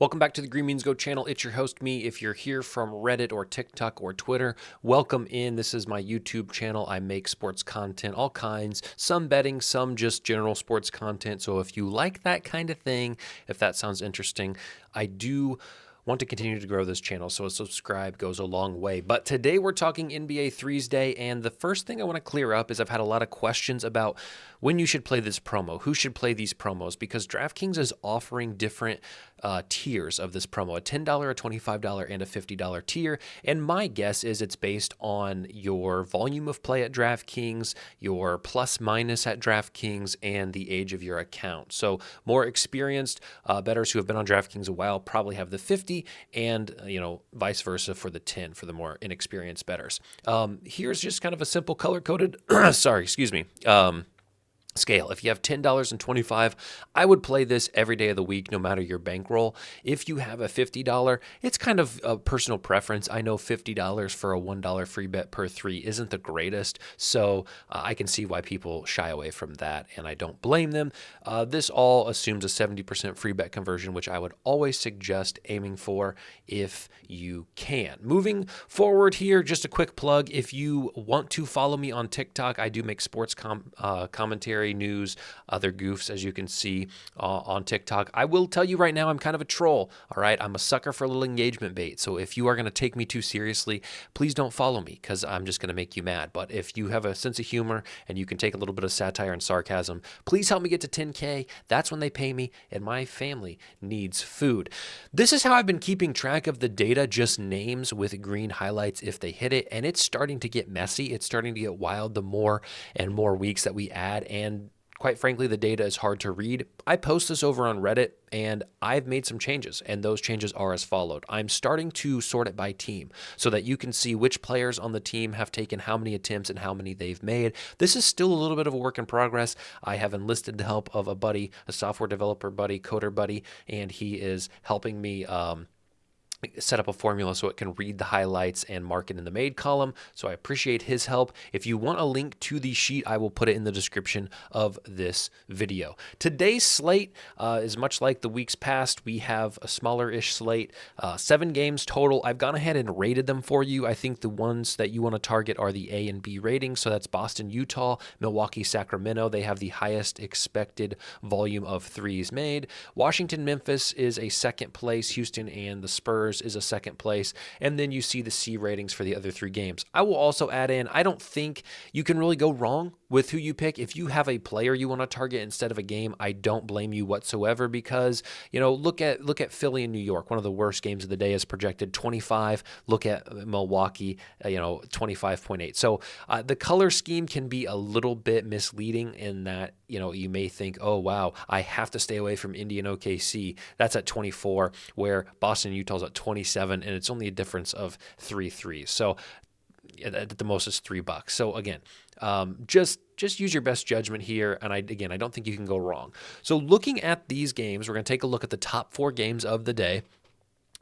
Welcome back to the Green Beans Go channel. It's your host, me. If you're here from Reddit or TikTok or Twitter, welcome in. This is my YouTube channel. I make sports content, all kinds, some betting, some just general sports content. So if you like that kind of thing, if that sounds interesting, I do want to continue to grow this channel, so a subscribe goes a long way. But today we're talking NBA Threesday, and the first thing I want to clear up is I've had a lot of questions about when you should play this promo, who should play these promos, because DraftKings is offering different tiers of this promo, a $10, a $25, and a $50 tier, and my guess is it's based on your volume of play at DraftKings, your plus minus at DraftKings, and the age of your account. So more experienced bettors who have been on DraftKings a while probably have the 50, and vice versa for the 10 for the more inexperienced bettors. Here's just kind of a simple color-coded scale. If you have $10 and $25, I would play this every day of the week, no matter your bankroll. If you have a $50, it's kind of a personal preference. I know $50 for a $1 free bet per three isn't the greatest, so I can see why people shy away from that, and I don't blame them. This all assumes a 70% free bet conversion, which I would always suggest aiming for if you can. Moving forward here, just a quick plug. If you want to follow me on TikTok, I do make sports commentary, news, other goofs, as you can see on TikTok. I will tell you right now, I'm kind of a troll, all right? I'm a sucker for a little engagement bait, so if you are going to take me too seriously, please don't follow me, because I'm just going to make you mad. But if you have a sense of humor and you can take a little bit of satire and sarcasm, please help me get to 10K. That's when they pay me, and my family needs food. This is how I've been keeping track of the data, just names with green highlights if they hit it, and it's starting to get messy. It's starting to get wild the more and more weeks that we add, and quite frankly, the data is hard to read. I post this over on Reddit, and I've made some changes, and those changes are as followed. I'm starting to sort it by team so that you can see which players on the team have taken how many attempts and how many they've made. This is still a little bit of a work in progress. I have enlisted the help of a buddy, a software developer buddy, coder buddy, and he is helping me set up a formula so it can read the highlights and mark it in the made column. So I appreciate his help. If you want a link to the sheet, I will put it in the description of this video. Today's slate is much like the weeks past. We have a smaller-ish slate, 7 games total. I've gone ahead and rated them for you. I think the ones that you want to target are the A and B ratings. So that's Boston, Utah, Milwaukee, Sacramento. They have the highest expected volume of threes made. Washington, Memphis is a second place. Houston and the Spurs is a second place, and then you see the C ratings for the other 3 games. I will also add in, I don't think you can really go wrong with who you pick. If you have a player you want to target instead of a game, I don't blame you whatsoever, because look at Philly and New York. One of the worst games of the day is projected 25. Look at Milwaukee, 25.8. So the color scheme can be a little bit misleading in that you may think, oh wow, I have to stay away from Indy and OKC. That's at 24, where Boston and Utah's at 27, and it's only a difference of 3 threes. So at the most is $3. So again, just use your best judgment here. And I don't think you can go wrong. So looking at these games, we're going to take a look at the top 4 games of the day.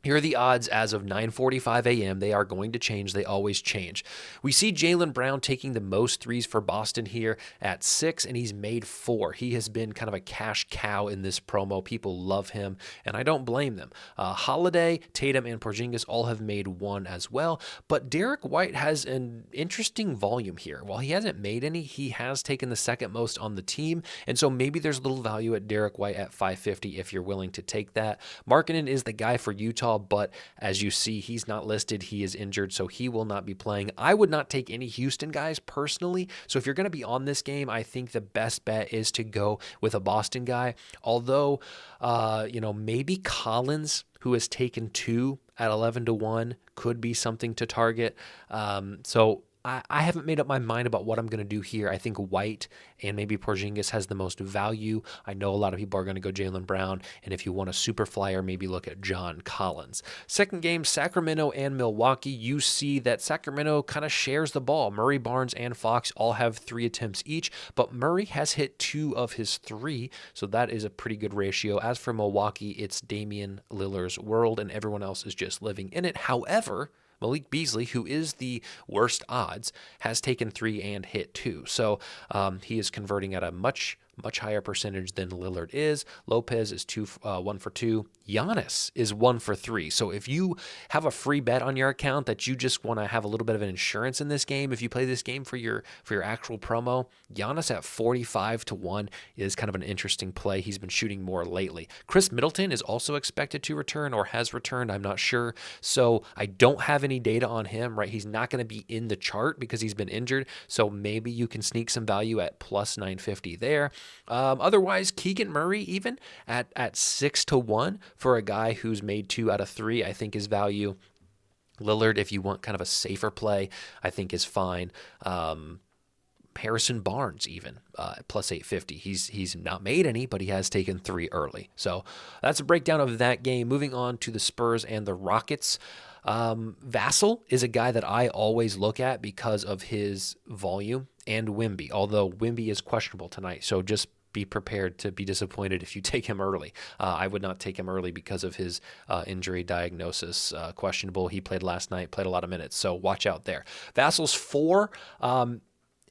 Here are the odds as of 9:45 a.m. They are going to change. They always change. We see Jaylen Brown taking the most threes for Boston here at 6, and he's made 4. He has been kind of a cash cow in this promo. People love him, and I don't blame them. Holiday, Tatum, and Porzingis all have made 1 as well, but Derek White has an interesting volume here. While he hasn't made any, he has taken the second most on the team, and so maybe there's a little value at Derek White at 550 if you're willing to take that. Markkanen is the guy for Utah, but as you see, he's not listed. He is injured, so he will not be playing. I would not take any Houston guys personally, so if you're going to be on this game, I think the best bet is to go with a Boston guy, although maybe Collins, who has taken 2 at 11-1, could be something to target. So I haven't made up my mind about what I'm going to do here. I think White and maybe Porzingis has the most value. I know a lot of people are going to go Jaylen Brown, and if you want a super flyer, maybe look at John Collins. Second game, Sacramento and Milwaukee. You see that Sacramento kind of shares the ball. Murray, Barnes, and Fox all have 3 attempts each, but Murray has hit 2 of his 3, so that is a pretty good ratio. As for Milwaukee, it's Damian Lillard's world, and everyone else is just living in it. However, Malik Beasley, who is the worst odds, has taken 3 and hit 2. So he is converting at a much much higher percentage than Lillard is. Lopez is 1 for 2. Giannis is 1 for 3. So if you have a free bet on your account that you just want to have a little bit of an insurance in this game, if you play this game for your actual promo, Giannis at 45 to 1 is kind of an interesting play. He's been shooting more lately. Chris Middleton is also expected to return or has returned. I'm not sure. So I don't have any data on him, right? He's not going to be in the chart because he's been injured. So maybe you can sneak some value at plus 950 there. Otherwise, Keegan Murray even at 6 to 1 for a guy who's made 2 out of 3, I think is value. Lillard, if you want kind of a safer play, I think is fine. Harrison Barnes even plus 850. He's not made any, but he has taken 3 early. So that's a breakdown of that game. Moving on to the Spurs and the Rockets. Vassell is a guy that I always look at because of his volume, and Wemby, although Wemby is questionable tonight. So just be prepared to be disappointed if you take him early. I would not take him early because of his injury diagnosis. Questionable. He played last night, played a lot of minutes, so watch out there. Vassell's 4.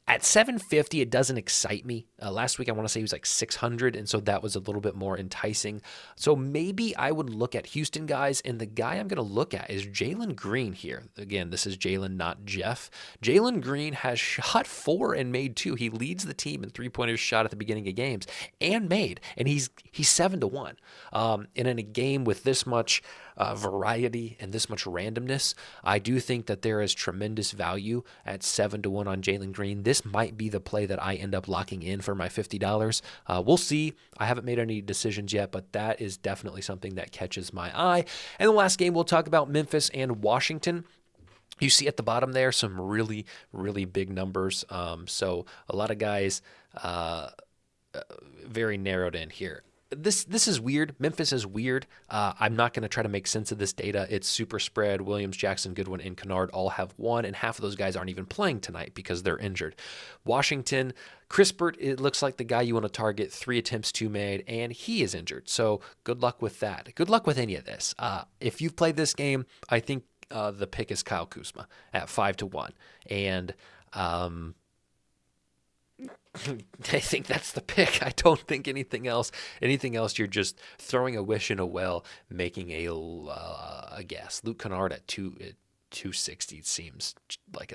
At 750, it doesn't excite me. Last week, I want to say he was like 600, and so that was a little bit more enticing. So maybe I would look at Houston guys, and the guy I'm going to look at is Jalen Green here. Again, this is Jalen, not Jeff. Jalen Green has shot 4 and made 2. He leads the team in three-pointers shot at the beginning of games and made, and he's 7 to 1. And in a game with this much variety and this much randomness, I do think that there is tremendous value at 7 to 1 on Jalen Green. This might be the play that I end up locking in for my $50. We'll see. I haven't made any decisions yet, but that is definitely something that catches my eye. And the last game we'll talk about, Memphis and Washington. You see at the bottom there some really, really big numbers. So a lot of guys very narrowed in here. This is weird. Memphis is weird. I'm not going to try to make sense of this data. It's super spread. Williams, Jackson, Goodwin, and Kennard all have 1, and half of those guys aren't even playing tonight because they're injured. Washington, Crispert, it looks like the guy you want to target. 3 attempts, 2 made, and he is injured. So good luck with that. Good luck with any of this. If you've played this game, I think the pick is Kyle Kuzma at 5 to 1, and I think that's the pick. I don't think anything else. Anything else, you're just throwing a wish in a well, making a guess. Luke Kennard at 260 seems like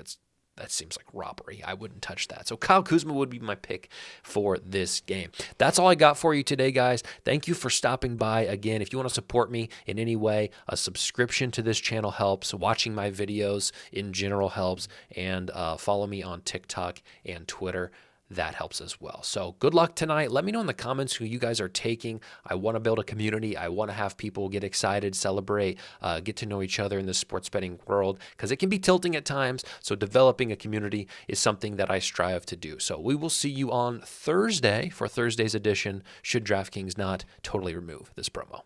that seems like robbery. I wouldn't touch that. So Kyle Kuzma would be my pick for this game. That's all I got for you today, guys. Thank you for stopping by. Again, if you want to support me in any way, a subscription to this channel helps. Watching my videos in general helps. And follow me on TikTok and Twitter. That helps as well. So good luck tonight. Let me know in the comments who you guys are taking. I want to build a community. I want to have people get excited, celebrate, get to know each other in the sports betting world because it can be tilting at times. So developing a community is something that I strive to do. So we will see you on Thursday for Thursday's edition, should DraftKings not totally remove this promo.